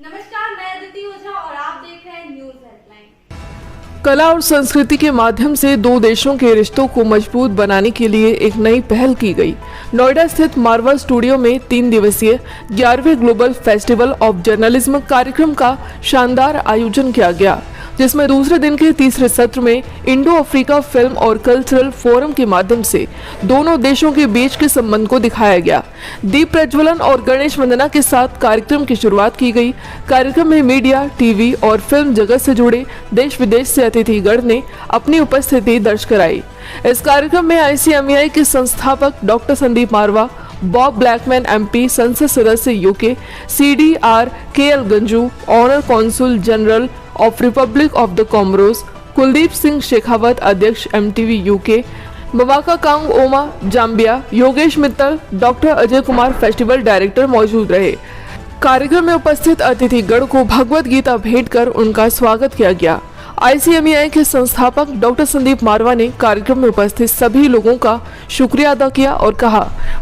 नमस्कार, मैं अदिति ओझा और आप देख रहे हैं न्यूज हेडलाइन। कला और संस्कृति के माध्यम से दो देशों के रिश्तों को मजबूत बनाने के लिए एक नई पहल की गई। नोएडा स्थित मारवा स्टूडियो में 3 दिवसीय 11वें ग्लोबल फेस्टिवल ऑफ जर्नलिज्म कार्यक्रम का शानदार आयोजन किया गया, जिसमें दूसरे दिन के तीसरे सत्र में इंडो अफ्रीका फिल्म और कल्चरल फोरम के माध्यम से दोनों देशों के बीच के संबंध को दिखाया गया। दीप प्रज्वलन और गणेश वंदना के साथ कार्यक्रम की शुरुआत की गई। कार्यक्रम में मीडिया, टीवी और फिल्म जगत से जुड़े देश विदेश से अतिथिगण ने अपनी उपस्थिति दर्ज कराई। इस कार्यक्रम में ICMEI के संस्थापक doctor Sandeep Marwah, Bob Blackman MP, संसद सदस्य UK, CDR KL गंजू, honour consul general of republic of the Comoros, Kuldeep Singh Shekhawat, अध्यक्ष MTV UK, बवाका कांग ओमा Zambia, Yogesh Mittal, doctor Ajay Kumar, festival director मौजूद रहे। कार्यक्रम में उपस्थित अतिथिगण को भगवत गीता भेंट कर उनका स्वागत किया गया। ICMEI के संस्थापक डॉक्टर संदीप मारवा ने कार्यक्रम में उपस्थित सभी लोगों का शुक्रिया अदा किया और कहा,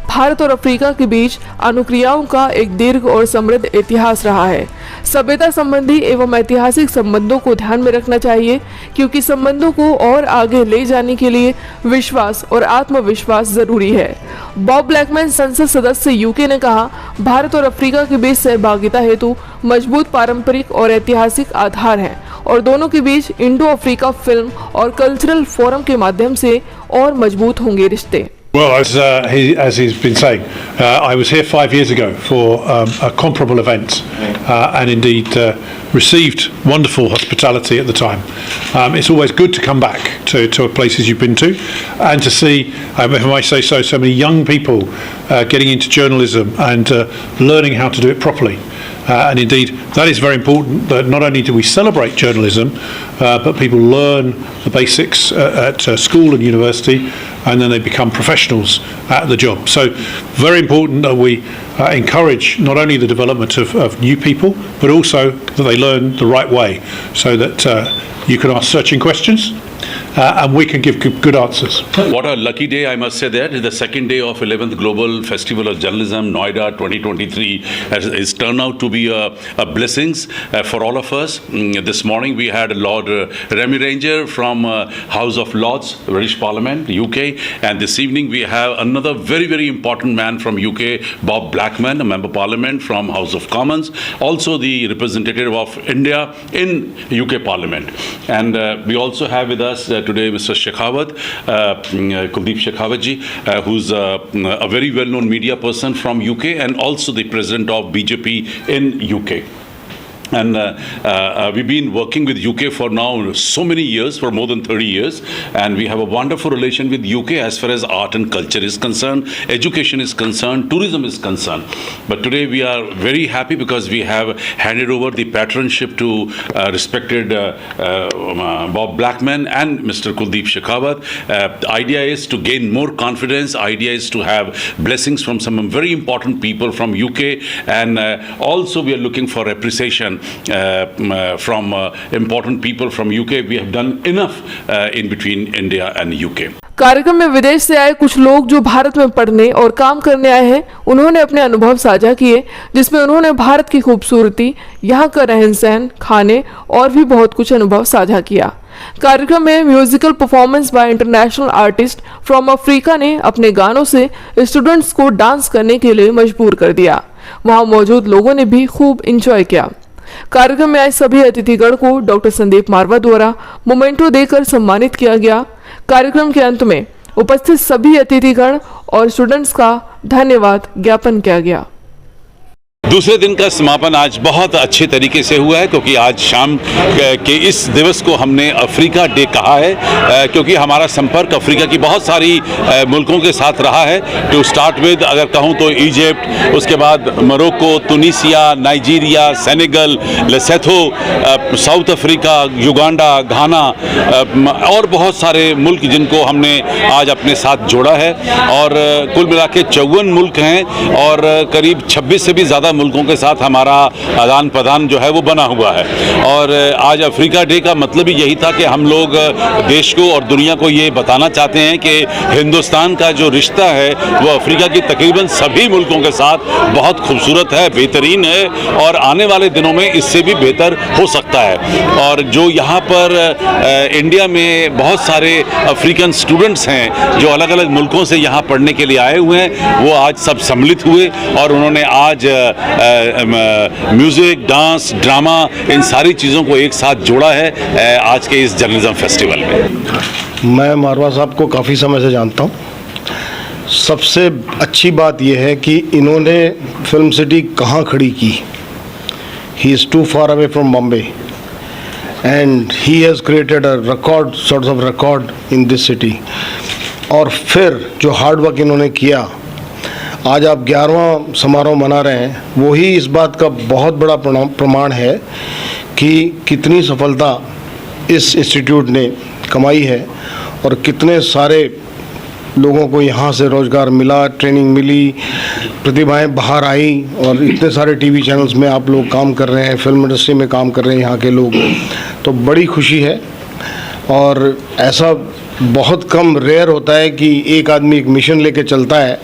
भारत और अफ्रीका के बीच अनुक्रियाओं का एक दीर्घ और समृद्ध इतिहास रहा है। सभ्यता संबंधी एवं ऐतिहासिक संबंधों को ध्यान में रखना चाहिए, क्योंकि संबंधों को और आगे ले जाने के लिए विश्वास और आत्मविश्वास जरूरी है। बॉब ब्लैकमैन, संसद सदस्य UK ने कहा, भारत और अफ्रीका के बीच सहभागिता हेतु मजबूत पारंपरिक और ऐतिहासिक आधार हैं और दोनों के बीच इंडो अफ्रीका फिल्म और कल्चरल फोरम के माध्यम से और मजबूत होंगे रिश्ते। Well, as he's been saying, I was here 5 years ago for a comparable event, and indeed received wonderful hospitality at the time. It's always good to come back to places you've been to, and to see, if I may say so many young people getting into journalism and learning how to do it properly. And indeed, that is very important, that not only do we celebrate journalism, but people learn the basics at school and university, and then they become professionals at the job. So very important that we encourage not only the development of new people, but also that they learn the right way, so that you can ask searching questions and we can give good answers. What a lucky day, I must say that. It's the second day of 11th Global Festival of Journalism, Noida 2023. It's turned out to be a blessings for all of us. This morning we had Lord Remy Ranger from House of Lords, British Parliament, UK. And this evening we have another very, very important man from UK, Bob Blackman, a Member Parliament from House of Commons. Also the representative of India in UK Parliament. And we also have with us today Mr. Shekhawat, Kuldip Shekhawat ji, who's a very well-known media person from UK and also the president of BJP in UK. And we've been working with UK for now so many years, for more than 30 years, and we have a wonderful relation with UK as far as art and culture is concerned, education is concerned, tourism is concerned. But today we are very happy because we have handed over the patronship to respected Bob Blackman and Mr. Kuldip Shekhawat. The idea is to gain more confidence, idea is to have blessings from some very important people from UK, and also we are looking for appreciation from important people from UK. We have done enough in between India and UK. कार्यक्रम में विदेश से आए कुछ लोग जो भारत में पढ़ने और काम करने आए हैं, उन्होंने अपने अनुभव साझा किए, जिसमें उन्होंने भारत की खूबसूरती, यहाँ का रहन सहन, खाने और भी बहुत कुछ अनुभव साझा किया। कार्यक्रम में musical performance by international artist from Africa ने अपने गानों से स्टूडेंट्स को डांस करने के लिए मजबूर कर दिया। वहां मौजूद लोगों ने भी खूब इंजॉय किया। कार्यक्रम में आए सभी अतिथिगण को डॉक्टर संदीप मारवा द्वारा मोमेंटो देकर सम्मानित किया गया। कार्यक्रम के अंत में उपस्थित सभी अतिथिगण और स्टूडेंट्स का धन्यवाद ज्ञापन किया गया। दूसरे दिन का समापन आज बहुत अच्छे तरीके से हुआ है, क्योंकि आज शाम के इस दिवस को हमने अफ्रीका डे कहा है, क्योंकि हमारा संपर्क अफ्रीका की बहुत सारी मुल्कों के साथ रहा है। टू स्टार्ट विद अगर कहूँ तो इजिप्ट, उसके बाद Morocco, Tunisia, Nigeria, Senegal, Lesotho, South Africa, Uganda, Ghana और बहुत सारे मुल्क जिनको हमने आज अपने साथ जोड़ा है। और कुल मिला के 54 मुल्क हैं और करीब 26 से भी ज़्यादा मुल्कों के साथ हमारा आदान प्रदान जो है वो बना हुआ है। और आज अफ्रीका डे का मतलब ही यही था कि हम लोग देश को और दुनिया को ये बताना चाहते हैं कि हिंदुस्तान का जो रिश्ता है वो अफ्रीका की तकरीबन सभी मुल्कों के साथ बहुत खूबसूरत है, बेहतरीन है और आने वाले दिनों में इससे भी बेहतर हो सकता है। और जो यहाँ पर इंडिया में बहुत सारे अफ्रीकन स्टूडेंट्स हैं जो अलग अलग मुल्कों से यहाँ पढ़ने के लिए आए हुए हैं, वो आज सब सम्मिलित हुए और उन्होंने आज म्यूज़िक, डांस, ड्रामा, इन सारी चीज़ों को एक साथ जोड़ा है आज के इस जर्नलिज्म फेस्टिवल में। मैं मारवा साहब को काफ़ी समय से जानता हूँ। सबसे अच्छी बात यह है कि इन्होंने फिल्म सिटी कहाँ खड़ी की। He is too far away from Bombay and he has created a record, sort of record in this city. और फिर जो हार्ड वर्क इन्होंने किया, आज आप 11वां समारोह मना रहे हैं, वही इस बात का बहुत बड़ा प्रमाण है कि कितनी सफलता इस इंस्टीट्यूट ने कमाई है और कितने सारे लोगों को यहाँ से रोज़गार मिला, ट्रेनिंग मिली, प्रतिभाएं बाहर आई और इतने सारे टीवी चैनल्स में आप लोग काम कर रहे हैं, फिल्म इंडस्ट्री में काम कर रहे हैं यहाँ के लोग, तो बड़ी खुशी है। और ऐसा बहुत कम रेयर होता है कि एक आदमी एक मिशन लेके चलता है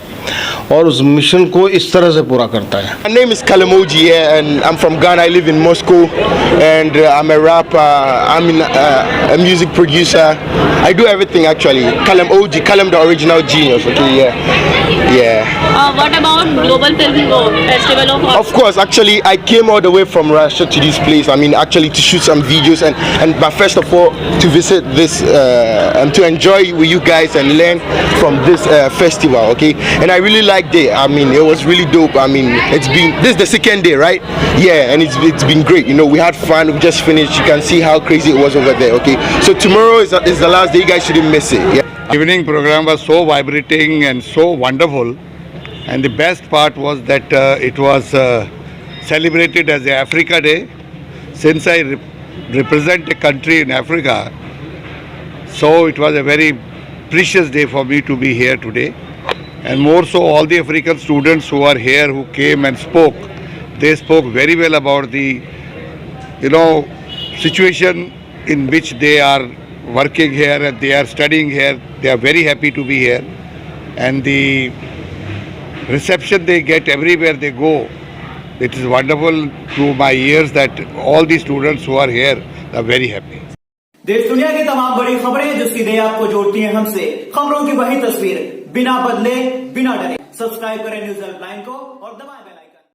और उस मिशन को इस तरह से पूरा करता है। My name is Kalam Oji, and I'm from Ghana. I live in Moscow, and I'm a rapper. I'm a music producer. I do everything actually. Kalam Oji, Kalam the original genius. Okay, yeah. What about Global Film Festival Of course, actually, I came all the way from Russia to this place. I mean, actually, to shoot some videos but first of all, to visit this and to enjoy with you guys and learn from this festival. Okay, and I really liked it. I mean, it was really dope. I mean, this is the second day, right? Yeah, and it's been great. You know, we had fun. We just finished. You can see how crazy it was over there. Okay, so tomorrow is the last day. You guys shouldn't miss it. Yeah. Evening program was so vibrating and so wonderful, and the best part was that it was celebrated as the Africa Day. Since I represent a country in Africa, so it was a very precious day for me to be here today. And more so, all the African students who are here, who came and spoke, they spoke very well about the, situation in which they are working here and they are studying here. They are very happy to be here, and the reception they get everywhere they go, it is wonderful to my ears that all the students who are here are very happy. देश दुनिया की तमाम बड़ी खबरें जो सीधे आपको जोड़ती हैं हमसे, खबरों की वही तस्वीर, बिना बदले बिना डरे। सब्सक्राइब करें न्यूज़ हेल्पलाइन को और दबाएं